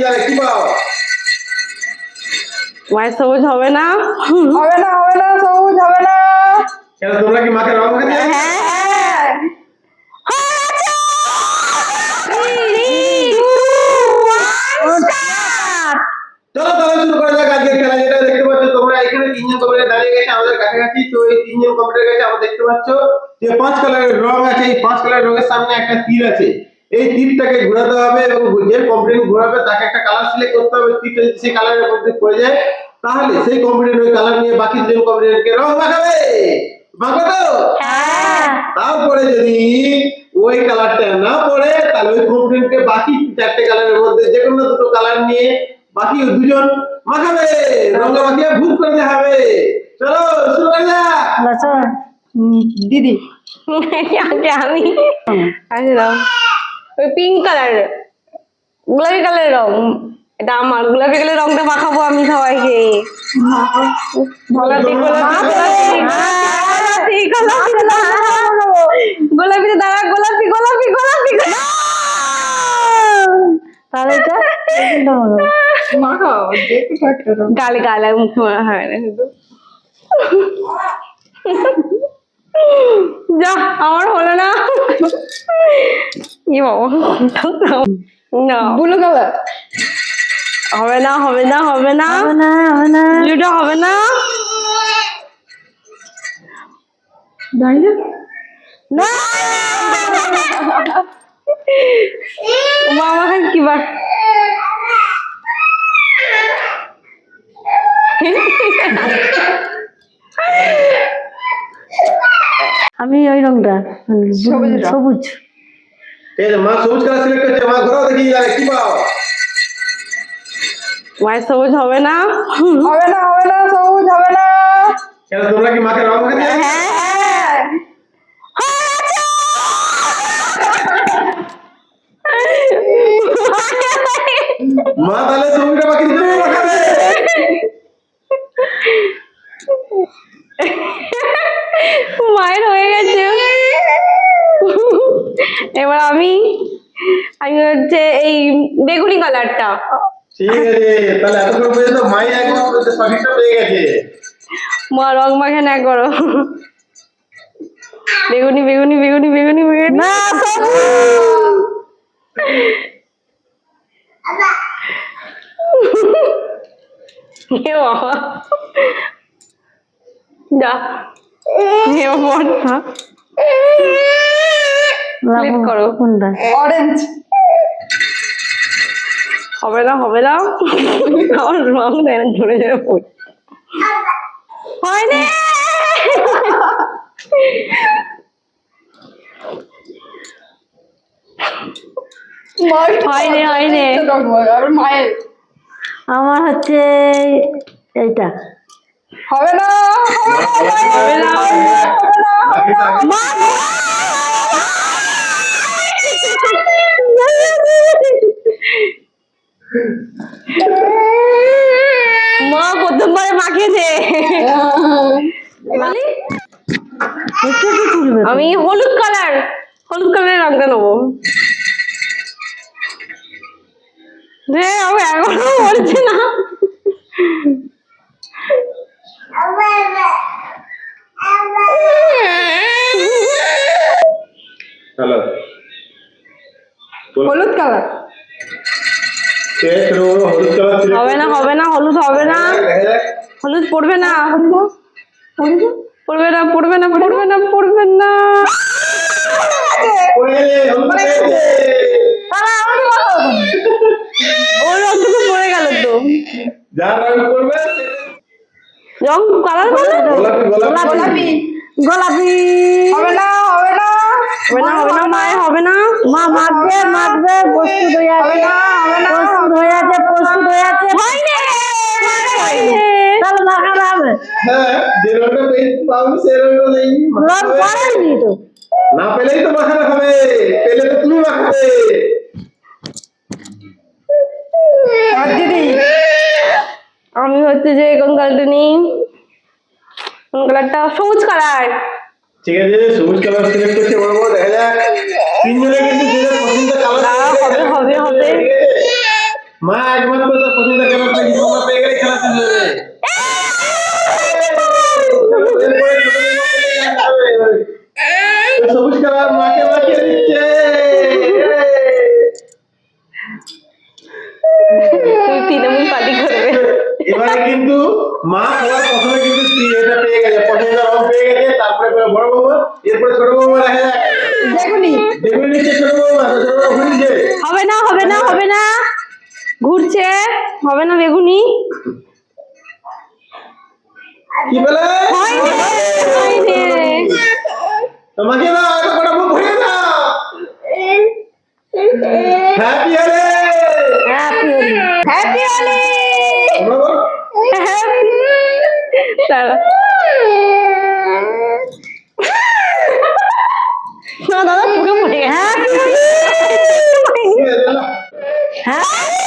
যাবে কি পাও? মায়ের সবুজ হবে না? হবে না হবে না, সবুজ হবে না। কেন তোমরা কি মাকে রং মাখাতে যাবে? হ্যাঁ চলো তাহলে শুরু করা যাক আজকের খেলা। যেটা দেখতে পাচ্ছ তোমরা এখানে তিনজন কম্পিউটার দাঁড়িয়ে গেছে আমাদের কাছাকাছি। তো এই তিনজন কম্পিউটার কাছে আমরা দেখতে পাচ্ছ যে 5 কালারের রং আছে। এই 5 কালারের রঙের সামনে একটা তীর আছে। এই তীরটাকে ঘোরাতে হবে এবং যে কম্পিউটার ঘোরাবে তাকে একটা কালার সিলেক্ট করতে হবে। তীরটা যদি সেই কালারের মধ্যে পড়ে যায় তাহলে সেই কম্পিউটার ওই কালার নিয়ে বাকি দুজন কম্পিউটারকে রং মাখাবে। মাখো তো? হ্যাঁ তারপরে যদি ওই কালারটা না পড়ে তাহলে ওই কম্পিউটারকে বাকি 4টে কালারের মধ্যে যে কোনো দুটো কালার নিয়ে বাকি দুজন মাখাবে। রঙে মাখিয়ে ভূত করে দেওয়া হবে। চলো শুরু করা যাক। দিদি আগে আমি আচ্ছা দাও। ওই পিঙ্ক কালার গোলাপি কালারের রং, এটা আমার গোলাপি কালারের রংটা মাখাবো আমি সবাইকে। গোলাপি গোলাপি গোলাপি গোলাপি গোলাপিতে দাঁড়া, গোলাপি গোলাপি গোলাপি তাহলে এটা মাখাও যে কিছু একটা রং। গালে গালে মুখে মারা হয় না শুধু। যা আমার হলো না। কি বাবা না, ব্লু কালার হবে না হবে না হবে না হবে না হবে না। ব্লুটা হবে না। জানি না মামা খান কি বার আমি ওই রংটা সবুজ। এই যে মা সবুজ কালার সিলেক্ট করছে। মা ঘোরাও দেখি যাবে কি পাও? মায়ের সবুজ হবে না? হবে না হবে না, সবুজ হবে না। কেন তোমরা কি মাকে রং মাখাতে যাবে? হ্যাঁ মা তাহলে সবুজটা বাকি দুটো মাখাবে। মায়ের হয়ে গেছে। এবার আমি আমি হচ্ছে এই বেগুনি কালারটা। ঠিক আছে তাহলে এতক্ষণ পর্যন্ত মাই একদম সঠিকটা পেয়ে গেছে। মা রং মাখে না করো। বেগুনি বেগুনি বেগুনি বেগুনি বেগুনি না এ বাবা যা এ বাবা ক্লিক করো। কোনটা? অরেঞ্জ হবে না হবে না। আমার রং দেয় না, ঝরে ঝরে পড়ছে। হয়নি হয়নি হয়নি। মায়ের আমার হচ্ছে এইটা। হবে না হবে না মা মা প্রথমবারে মাখিয়েছে। আমি হলুদ কালারের রংটা নেবো। আমি এখনো বলছি না। হ্যালো হলুদ কালার হলুদ কালার সিলেক্ট হবে না হবে না, হলুদ হবে না, দেখা যাক। হলুদ পড়বে না পড়বে না পড়বে না পড়বে না পড়বে না। পড়ে গেলে হলুদ পেয়ে গেছে। ওর রংটুকু পড়ে গেল তো। যার রং পড়বে রং কালার বলে গোলাপি গোলাপি গোলাপি গোলাপি। হবে না হবে না হবে না হবে না মায়ের হবে না। মা মাখবে মাখবে, প্রস্তুত হয়ে আছে প্রস্তুত হয়ে আছে প্রস্তুত হয়ে আছে। তাহলে মাখানো হবে। হ্যাঁ যে রংটা পাবো সেই রংটা নেই রং করেনি তো। না পেলেই তো মাখানো হবে, পেলে তো তুমি মাখাবে। আর দিদি আমি হচ্ছে যে কোন কালারটা নিই, কোন কালারটা? সবুজ কালার। ঠিক আছে সবুজ কালার সিলেক্ট করছে বড় বড়। দেখা যাক তিনজনে কিন্তু যে পছন্দের কালার হবে হবে হবে। মা একমাত্র তোর পছন্দের কালার পেয়েছি, তোমরা পেয়ে গেলে খেলা শুরু হবে। এরপরে ছোট ছোট খেলা হবে। ওই সবুজ কালার মাকে মাখিয়ে দিচ্ছে। তুমি তৃণমূল পার্টি করবে। এবারে কিন্তু মা সবার প্রথমে কিন্তু এটা পেয়ে গেছে, পছন্দের রং পেয়ে গেছে, তারপরে বড় বৌমা, এরপরে ছোট বৌমা দেখা যাক। দেখুনি বেগুনি নিচ্ছে ছোট বৌমা, তো ছোট বৌমা ঘুরছে। হবে না হবে না হবে না, ঘুরছে, হবে না বেগুনি। কি বলে? হয়নি। তোমাকে দাও, এটা কটা মুখ ভরিয়ে দাও। হ্যাপি হলে হ্যাপি হোলি, হ্যাপি হোলি, তোমরা বলো। দাঁড়া। না দাদা তোকে পড়ে হ্যাপি হোলি। ঠিক আছে, চলো। হ্যাঁ